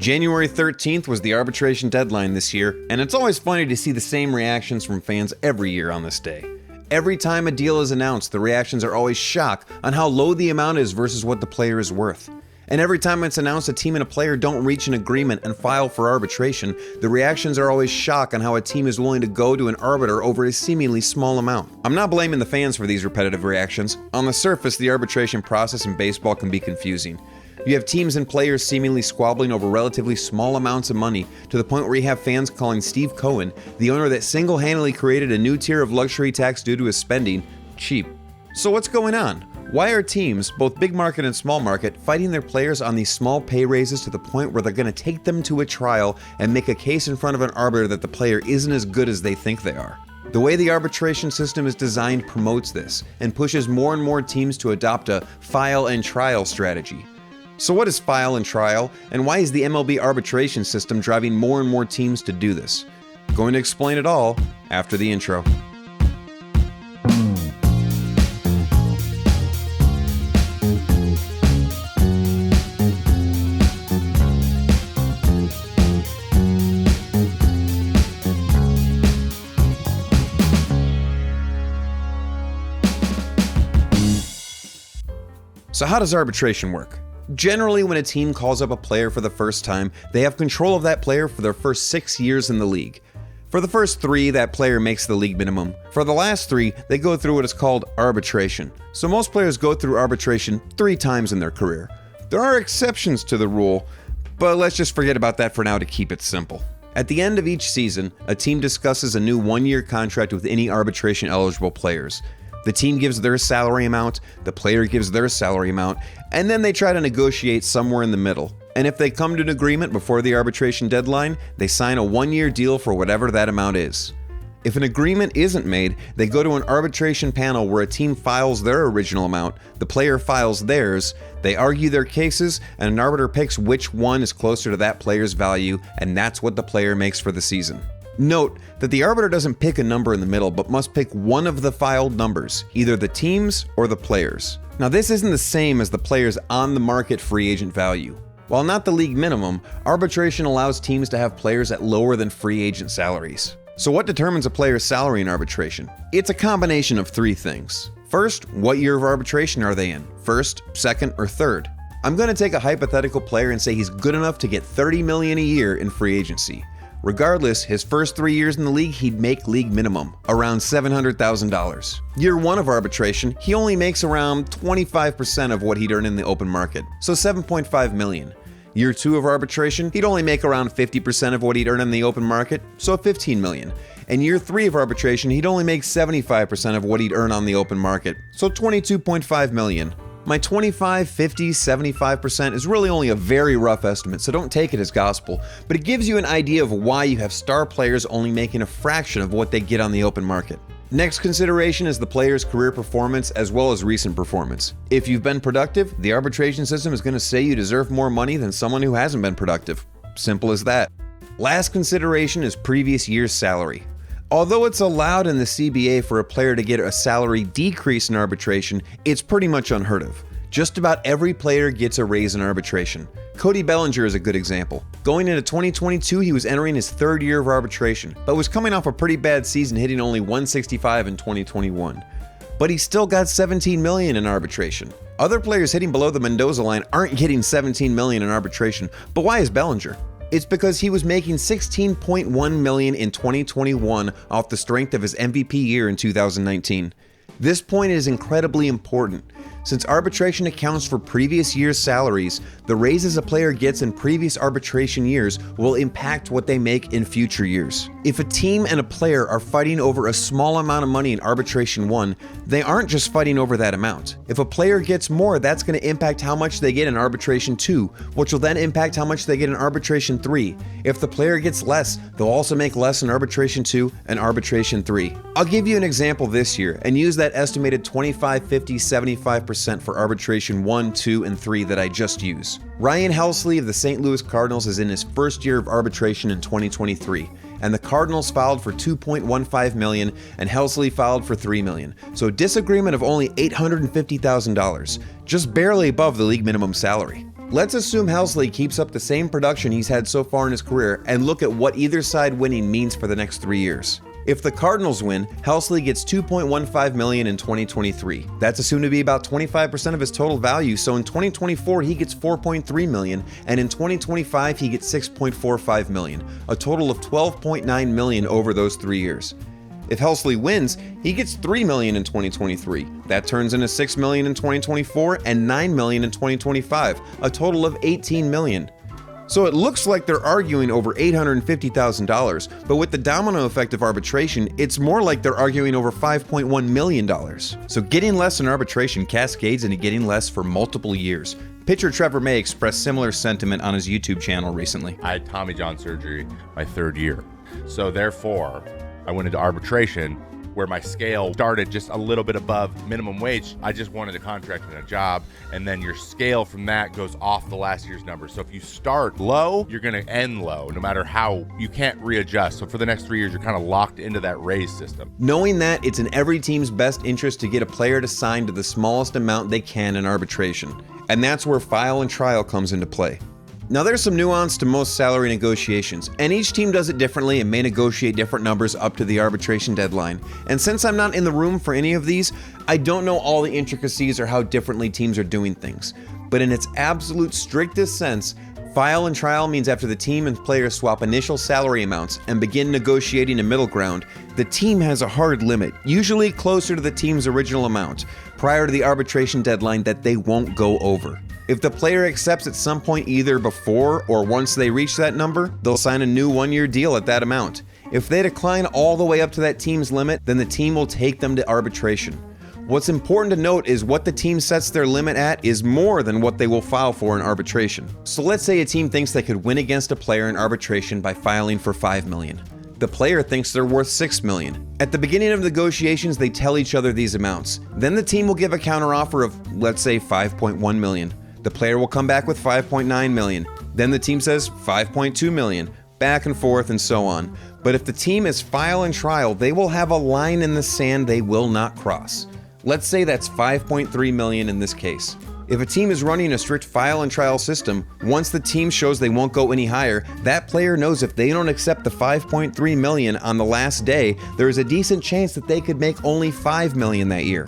January 13th was the arbitration deadline this year, and it's always funny to see the same reactions from fans every year on this day. Every time a deal is announced, the reactions are always shock on how low the amount is versus what the player is worth. And every time it's announced a team and a player don't reach an agreement and file for arbitration, the reactions are always shock on how a team is willing to go to an arbiter over a seemingly small amount. I'm not blaming the fans for these repetitive reactions. On the surface, the arbitration process in baseball can be confusing. You have teams and players seemingly squabbling over relatively small amounts of money, to the point where you have fans calling Steve Cohen, the owner that single-handedly created a new tier of luxury tax due to his spending, cheap. So what's going on? Why are teams, both big market and small market, fighting their players on these small pay raises to the point where they're going to take them to a trial and make a case in front of an arbiter that the player isn't as good as they think they are? The way the arbitration system is designed promotes this and pushes more and more teams to adopt a file and trial strategy. So what is file and trial, and why is the MLB arbitration system driving more and more teams to do this? I'm going to explain it all after the intro. So how does arbitration work? Generally, when a team calls up a player for the first time, they have control of that player for their first 6 years in the league. For the first 3, that player makes the league minimum. For the last 3, they go through what is called arbitration. So most players go through arbitration 3 times in their career. There are exceptions to the rule, but let's just forget about that for now to keep it simple. At the end of each season, a team discusses a new 1-year contract with any arbitration-eligible players. The team gives their salary amount, the player gives their salary amount, and then they try to negotiate somewhere in the middle. And if they come to an agreement before the arbitration deadline, they sign a 1-year deal for whatever that amount is. If an agreement isn't made, they go to an arbitration panel where a team files their original amount, the player files theirs, they argue their cases, and an arbiter picks which one is closer to that player's value, and that's what the player makes for the season. Note that the arbiter doesn't pick a number in the middle, but must pick one of the filed numbers, either the team's or the player's. Now, this isn't the same as the player's on-the-market free agent value. While not the league minimum, arbitration allows teams to have players at lower than free agent salaries. So what determines a player's salary in arbitration? It's a combination of 3 things. First, what year of arbitration are they in? First, second, or third? I'm going to take a hypothetical player and say he's good enough to get $30 million a year in free agency. Regardless, his first 3 years in the league, he'd make league minimum, around $700,000. Year 1 of arbitration, he only makes around 25% of what he'd earn in the open market, so $7.5 million. Year 2 of arbitration, he'd only make around 50% of what he'd earn in the open market, so $15 million. And year 3 of arbitration, he'd only make 75% of what he'd earn on the open market, so $22.5 million. My 25, 50, 75% is really only a very rough estimate, so don't take it as gospel, but it gives you an idea of why you have star players only making a fraction of what they get on the open market. Next consideration is the player's career performance as well as recent performance. If you've been productive, the arbitration system is going to say you deserve more money than someone who hasn't been productive. Simple as that. Last consideration is previous year's salary. Although it's allowed in the CBA for a player to get a salary decrease in arbitration, it's pretty much unheard of. Just about every player gets a raise in arbitration. Cody Bellinger is a good example. Going into 2022, he was entering his 3rd year of arbitration, but was coming off a pretty bad season, hitting only .165 in 2021. But he still got $17 million in arbitration. Other players hitting below the Mendoza line aren't getting $17 million in arbitration, but why is Bellinger? It's because he was making $16.1 million in 2021 off the strength of his MVP year in 2019. This point is incredibly important. Since arbitration accounts for previous year's salaries, the raises a player gets in previous arbitration years will impact what they make in future years. If a team and a player are fighting over a small amount of money in arbitration 1, they aren't just fighting over that amount. If a player gets more, that's going to impact how much they get in arbitration 2, which will then impact how much they get in arbitration 3. If the player gets less, they'll also make less in arbitration 2 and arbitration 3. I'll give you an example this year and use that estimated 25, 50, 75% for arbitration 1, 2, and 3 that I just used. Ryan Helsley of the St. Louis Cardinals is in his first year of arbitration in 2023, and the Cardinals filed for $2.15 million and Helsley filed for $3 million, so a disagreement of only $850,000, just barely above the league minimum salary. Let's assume Helsley keeps up the same production he's had so far in his career and look at what either side winning means for the next 3 years. If the Cardinals win, Helsley gets $2.15 million in 2023. That's assumed to be about 25% of his total value, so in 2024 he gets $4.3 million, and in 2025 he gets $6.45 million, a total of $12.9 million over those 3 years. If Helsley wins, he gets $3 million in 2023. That turns into $6 million in 2024 and $9 million in 2025, a total of $18 million. So it looks like they're arguing over $850,000, but with the domino effect of arbitration, it's more like they're arguing over $5.1 million. So getting less in arbitration cascades into getting less for multiple years. Pitcher Trevor May expressed similar sentiment on his YouTube channel recently. I had Tommy John surgery my 3rd year. So therefore, I went into arbitration where my scale started just a little bit above minimum wage. I just wanted a contract and a job, and then your scale from that goes off the last year's number. So if you start low, you're gonna end low, no matter how. You can't readjust. So for the next 3 years, you're kind of locked into that raise system. Knowing that, it's in every team's best interest to get a player to sign to the smallest amount they can in arbitration. And that's where file and trial comes into play. Now there's some nuance to most salary negotiations, and each team does it differently and may negotiate different numbers up to the arbitration deadline. And since I'm not in the room for any of these, I don't know all the intricacies or how differently teams are doing things. But in its absolute strictest sense, file and trial means after the team and players swap initial salary amounts and begin negotiating a middle ground, the team has a hard limit, usually closer to the team's original amount, prior to the arbitration deadline that they won't go over. If the player accepts at some point either before or once they reach that number, they'll sign a new 1-year deal at that amount. If they decline all the way up to that team's limit, then the team will take them to arbitration. What's important to note is what the team sets their limit at is more than what they will file for in arbitration. So let's say a team thinks they could win against a player in arbitration by filing for $5 million. The player thinks they're worth $6 million. At the beginning of negotiations, they tell each other these amounts. Then the team will give a counteroffer of, let's say, $5.1 million. The player will come back with $5.9 million. Then the team says $5.2 million. Back and forth and so on. But if the team is file and trial, they will have a line in the sand they will not cross. Let's say that's $5.3 million in this case. If a team is running a strict file and trial system, once the team shows they won't go any higher, that player knows if they don't accept the $5.3 million on the last day, there is a decent chance that they could make only $5 million that year.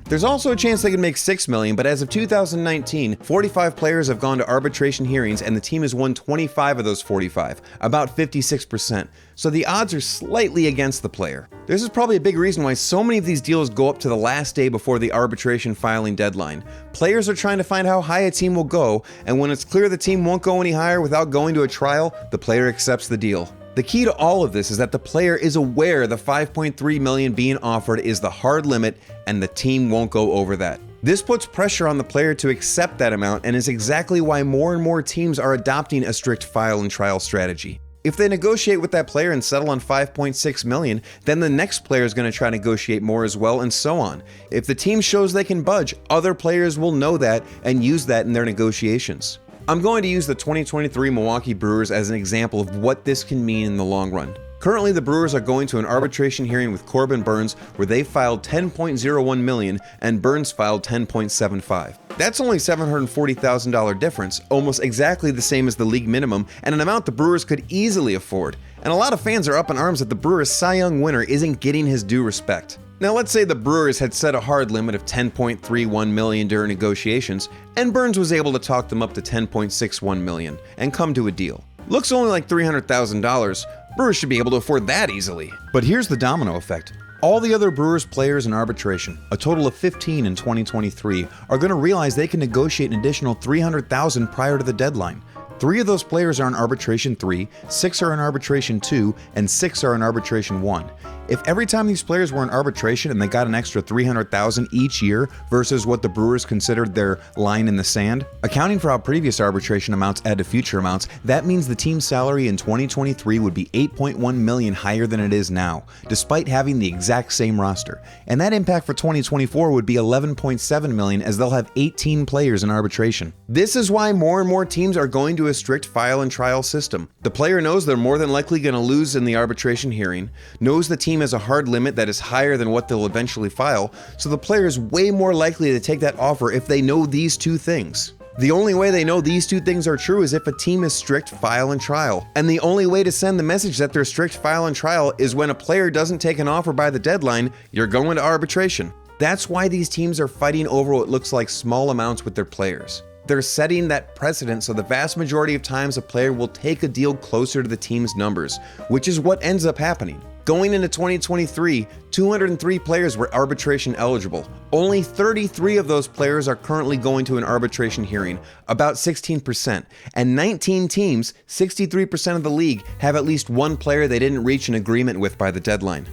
There's also a chance they could make $6 million, but as of 2019, 45 players have gone to arbitration hearings and the team has won 25 of those 45, about 56%. So the odds are slightly against the player. This is probably a big reason why so many of these deals go up to the last day before the arbitration filing deadline. Players are trying to find how high a team will go, and when it's clear the team won't go any higher without going to a trial, the player accepts the deal. The key to all of this is that the player is aware the $5.3 million being offered is the hard limit and the team won't go over that. This puts pressure on the player to accept that amount and is exactly why more and more teams are adopting a strict file and trial strategy. If they negotiate with that player and settle on $5.6 million, then the next player is going to try to negotiate more as well, and so on. If the team shows they can budge, other players will know that and use that in their negotiations. I'm going to use the 2023 Milwaukee Brewers as an example of what this can mean in the long run. Currently, the Brewers are going to an arbitration hearing with Corbin Burnes where they filed $10.01 million and Burnes filed $10.75. That's only $740,000 difference, almost exactly the same as the league minimum, and an amount the Brewers could easily afford. And a lot of fans are up in arms that the Brewers' Cy Young winner isn't getting his due respect. Now let's say the Brewers had set a hard limit of $10.31 million during negotiations, and Burnes was able to talk them up to $10.61 million and come to a deal. Looks only like $300,000, Brewers should be able to afford that easily. But here's the domino effect. All the other Brewers players in arbitration, a total of 15 in 2023, are going to realize they can negotiate an additional $300,000 prior to the deadline. 3 of those players are in arbitration 3, 6 are in arbitration 2, and 6 are in arbitration 1. If every time these players were in arbitration and they got an extra $300,000 each year versus what the Brewers considered their line in the sand, accounting for how previous arbitration amounts add to future amounts, that means the team's salary in 2023 would be $8.1 million higher than it is now, despite having the exact same roster. And that impact for 2024 would be $11.7 million as they'll have 18 players in arbitration. This is why more and more teams are going to a strict file and trial system. The player knows they're more than likely going to lose in the arbitration hearing, knows the team has a hard limit that is higher than what they'll eventually file, so the player is way more likely to take that offer if they know these 2 things. The only way they know these two things are true is if a team is strict file and trial. And the only way to send the message that they're strict file and trial is when a player doesn't take an offer by the deadline, you're going to arbitration. That's why these teams are fighting over what looks like small amounts with their players. They're setting that precedent so the vast majority of times a player will take a deal closer to the team's numbers, which is what ends up happening. Going into 2023, 203 players were arbitration eligible. Only 33 of those players are currently going to an arbitration hearing, about 16%. And 19 teams, 63% of the league, have at least one player they didn't reach an agreement with by the deadline.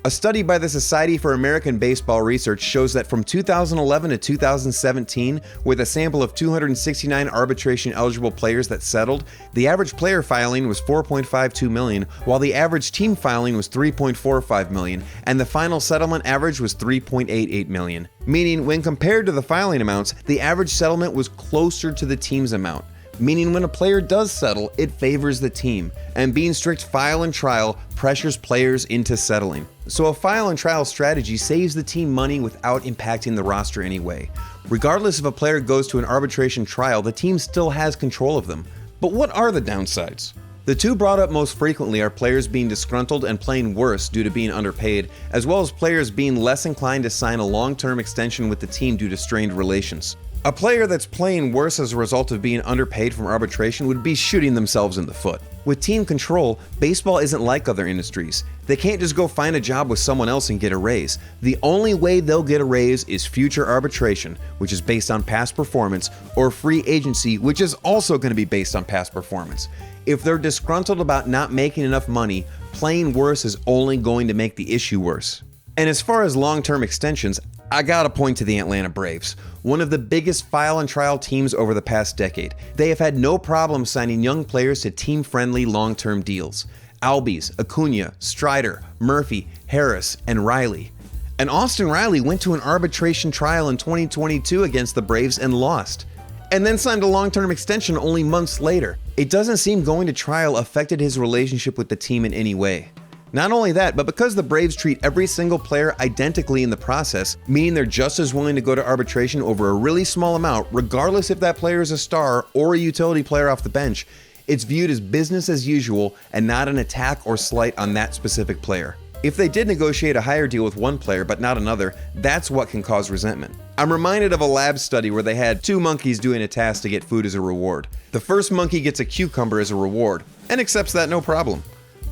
A study by the Society for American Baseball Research shows that from 2011 to 2017, with a sample of 269 arbitration-eligible players that settled, the average player filing was 4.52 million, while the average team filing was 3.45 million, and the final settlement average was 3.88 million. Meaning, when compared to the filing amounts, the average settlement was closer to the team's amount. Meaning when a player does settle, it favors the team, and being strict file and trial pressures players into settling. So a file and trial strategy saves the team money without impacting the roster anyway. Regardless if a player goes to an arbitration trial, the team still has control of them. But what are the downsides? The two brought up most frequently are players being disgruntled and playing worse due to being underpaid, as well as players being less inclined to sign a long-term extension with the team due to strained relations. A player that's playing worse as a result of being underpaid from arbitration would be shooting themselves in the foot. With team control, baseball isn't like other industries. They can't just go find a job with someone else and get a raise. The only way they'll get a raise is future arbitration, which is based on past performance, or free agency, which is also going to be based on past performance. If they're disgruntled about not making enough money, playing worse is only going to make the issue worse. And as far as long-term extensions, I gotta point to the Atlanta Braves, one of the biggest file and trial teams over the past decade. They have had no problem signing young players to team-friendly long-term deals. Albies, Acuna, Strider, Murphy, Harris, and Riley. And Austin Riley went to an arbitration trial in 2022 against the Braves and lost, and then signed a long-term extension only months later. It doesn't seem going to trial affected his relationship with the team in any way. Not only that, but because the Braves treat every single player identically in the process, meaning they're just as willing to go to arbitration over a really small amount, regardless if that player is a star or a utility player off the bench, it's viewed as business as usual and not an attack or slight on that specific player. If they did negotiate a higher deal with one player but not another, that's what can cause resentment. I'm reminded of a lab study where they had two monkeys doing a task to get food as a reward. The first monkey gets a cucumber as a reward and accepts that no problem.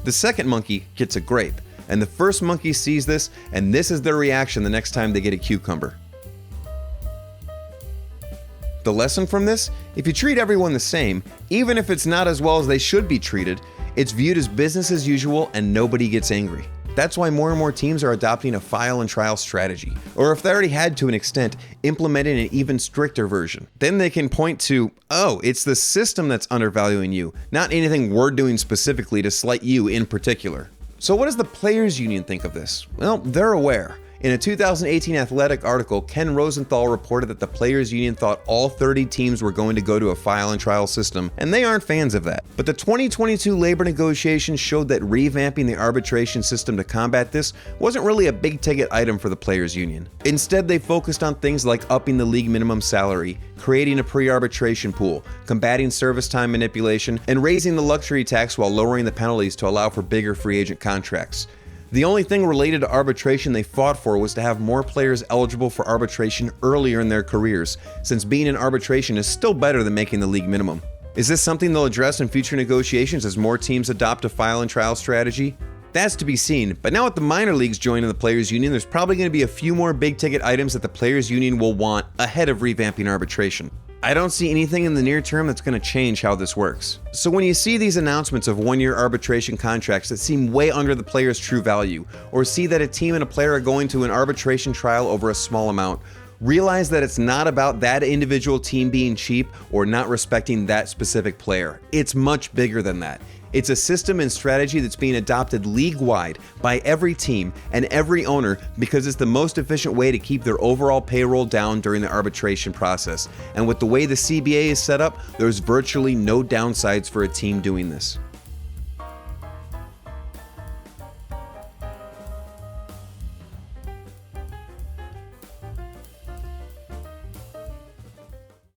The second monkey gets a grape, and the first monkey sees this, and this is their reaction the next time they get a cucumber. The lesson from this? If you treat everyone the same, even if it's not as well as they should be treated, it's viewed as business as usual and nobody gets angry. That's why more and more teams are adopting a file and trial strategy, or if they already had to an extent, implementing an even stricter version. Then they can point to, oh, it's the system that's undervaluing you, not anything we're doing specifically to slight you in particular. So what does the Players Union think of this? Well, they're aware. In a 2018 Athletic article, Ken Rosenthal reported that the Players Union thought all 30 teams were going to go to a file and trial system, and they aren't fans of that. But the 2022 labor negotiations showed that revamping the arbitration system to combat this wasn't really a big-ticket item for the Players Union. Instead, they focused on things like upping the league minimum salary, creating a pre-arbitration pool, combating service time manipulation, and raising the luxury tax while lowering the penalties to allow for bigger free agent contracts. The only thing related to arbitration they fought for was to have more players eligible for arbitration earlier in their careers, since being in arbitration is still better than making the league minimum. Is this something they'll address in future negotiations as more teams adopt a file and trial strategy? That's to be seen, but now with the minor leagues joining the Players Union, there's probably going to be a few more big ticket items that the Players Union will want ahead of revamping arbitration. I don't see anything in the near term that's going to change how this works. So when you see these announcements of one-year arbitration contracts that seem way under the player's true value, or see that a team and a player are going to an arbitration trial over a small amount, realize that it's not about that individual team being cheap or not respecting that specific player. It's much bigger than that. It's a system and strategy that's being adopted league-wide by every team and every owner because it's the most efficient way to keep their overall payroll down during the arbitration process. And with the way the CBA is set up, there's virtually no downsides for a team doing this.